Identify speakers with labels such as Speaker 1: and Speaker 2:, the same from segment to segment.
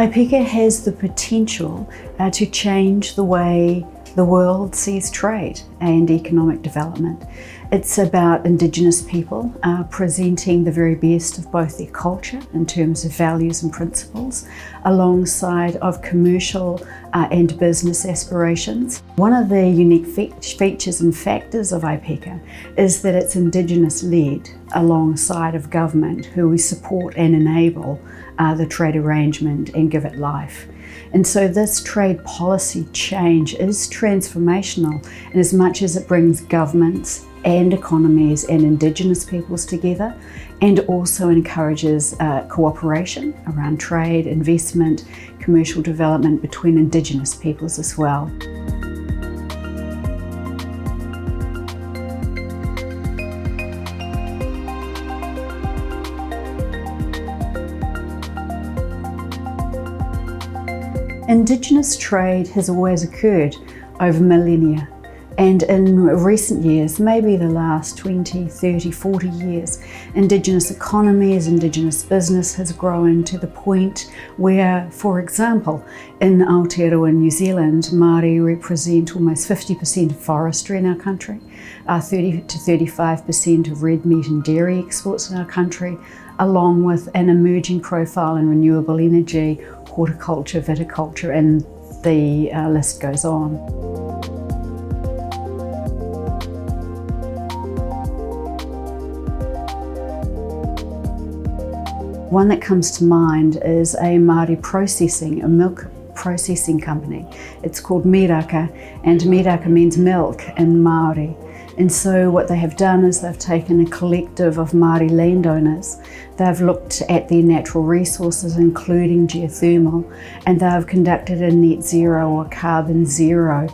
Speaker 1: IPECA has the potential to change the way the world sees trade and economic development. It's about Indigenous people presenting the very best of both their culture in terms of values and principles, alongside of commercial and business aspirations. One of the unique features and factors of IPECA is that it's Indigenous-led alongside of government, who we support and enable the trade arrangement and give it life. And so this trade policy change is transformational in as much as it brings governments and economies and Indigenous peoples together, and also encourages cooperation around trade, investment, commercial development between Indigenous peoples as well. Indigenous trade has always occurred over millennia, and in recent years, maybe the last 20, 30, 40 years, Indigenous economies, Indigenous business has grown to the point where, for example, in Aotearoa, New Zealand, Māori represent almost 50% of forestry in our country, 30 to 35% of red meat and dairy exports in our country, along with an emerging profile in renewable energy, horticulture, viticulture, and the list goes on. One that comes to mind is a Māori processing, a milk processing company. It's called Miraka, and Miraka means milk in Māori. And so what they have done is they've taken a collective of Māori landowners. They've looked at their natural resources, including geothermal, and they've conducted a net zero or carbon zero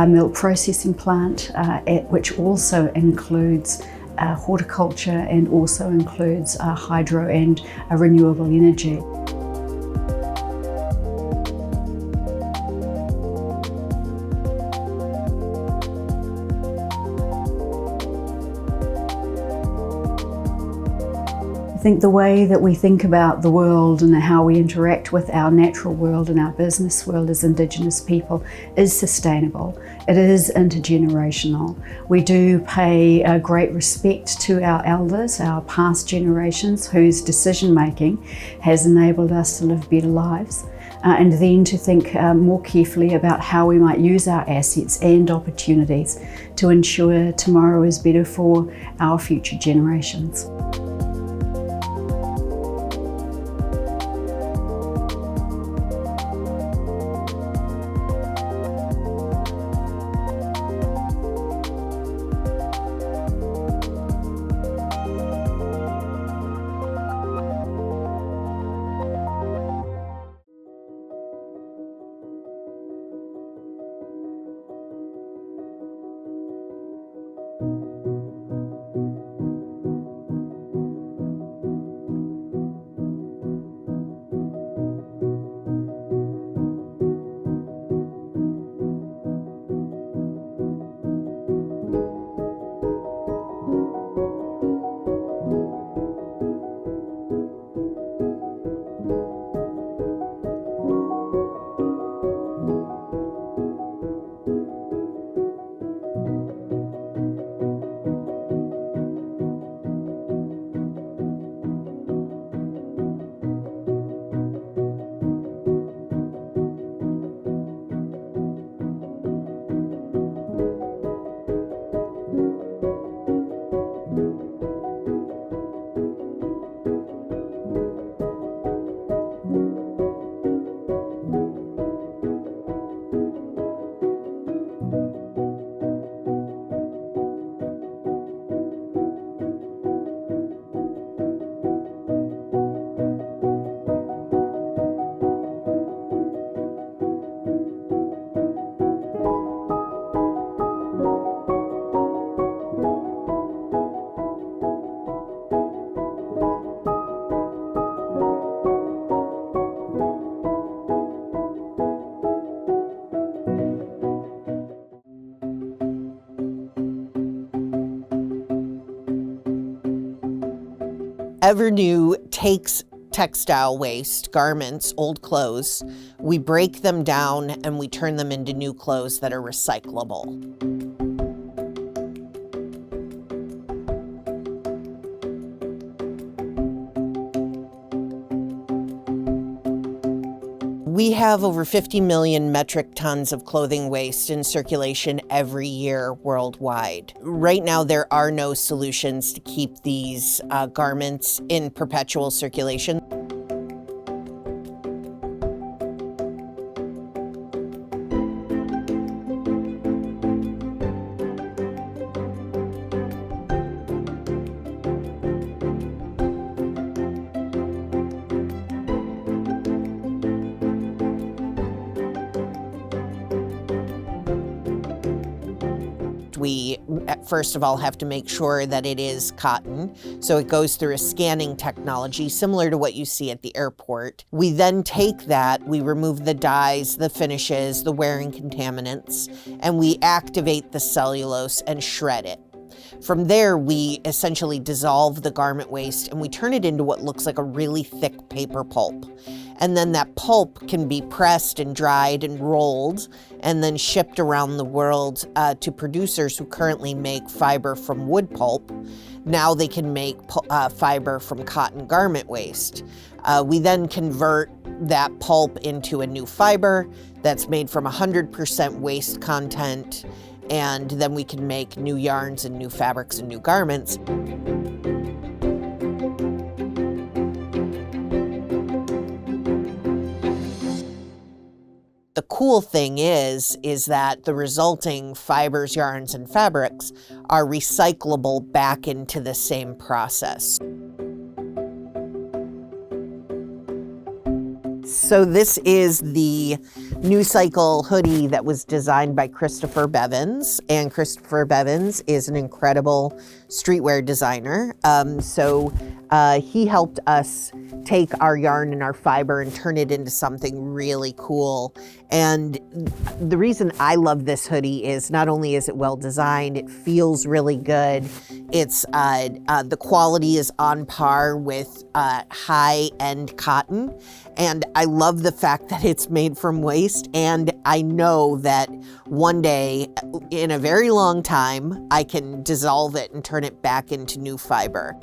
Speaker 1: milk processing plant, which also includes horticulture and also includes hydro and renewable energy. think the way that we think about the world and how we interact with our natural world and our business world as Indigenous people is sustainable. It is intergenerational. We do pay great respect to our elders, our past generations, whose decision making has enabled us to live better lives. And then to think more carefully about how we might use our assets and opportunities to ensure tomorrow is better for our future generations.
Speaker 2: Evernew takes textile waste, garments, old clothes, we break them down and we turn them into new clothes that are recyclable. We have over 50 million metric tons of clothing waste in circulation every year worldwide. Right now, there are no solutions to keep these garments in perpetual circulation. We, first of all, have to make sure that it is cotton. So it goes through a scanning technology similar to what you see at the airport. We then take that, we remove the dyes, the finishes, the wearing contaminants, and we activate the cellulose and shred it. From there, we essentially dissolve the garment waste and we turn it into what looks like a really thick paper pulp. And then that pulp can be pressed and dried and rolled and then shipped around the world to producers who currently make fiber from wood pulp. Now they can make fiber from cotton garment waste. We then convert that pulp into a new fiber that's made from 100% waste content, and then we can make new yarns and new fabrics and new garments. The cool thing is that the resulting fibers, yarns, and fabrics are recyclable back into the same process. So this is the New Cycle hoodie that was designed by Christopher Bevins, and Christopher Bevins is an incredible streetwear designer. He helped us take our yarn and our fiber and turn it into something really cool. And the reason I love this hoodie is not only is it well designed, it feels really good. It's the quality is on par with high-end cotton, and I love the fact that it's made from waste. And I know that one day, in a very long time, I can dissolve it and turn it back into new fiber.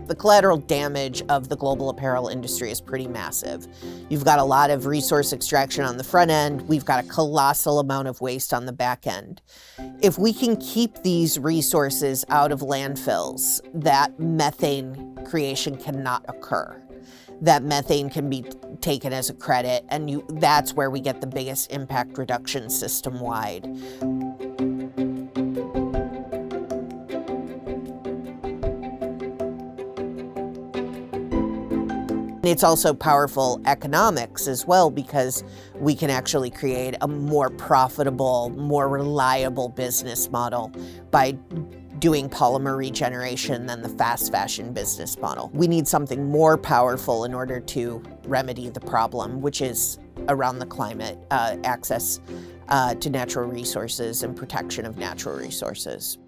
Speaker 2: The collateral damage of the global apparel industry is pretty massive. You've got a lot of resource extraction on the front end. We've got a colossal amount of waste on the back end. If we can keep these resources out of landfills, that methane creation cannot occur. That methane can be taken as a credit, and that's where we get the biggest impact reduction system-wide. It's also powerful economics as well, because we can actually create a more profitable, more reliable business model by doing polymer regeneration than the fast fashion business model. We need something more powerful in order to remedy the problem, which is around the climate, access to natural resources and protection of natural resources.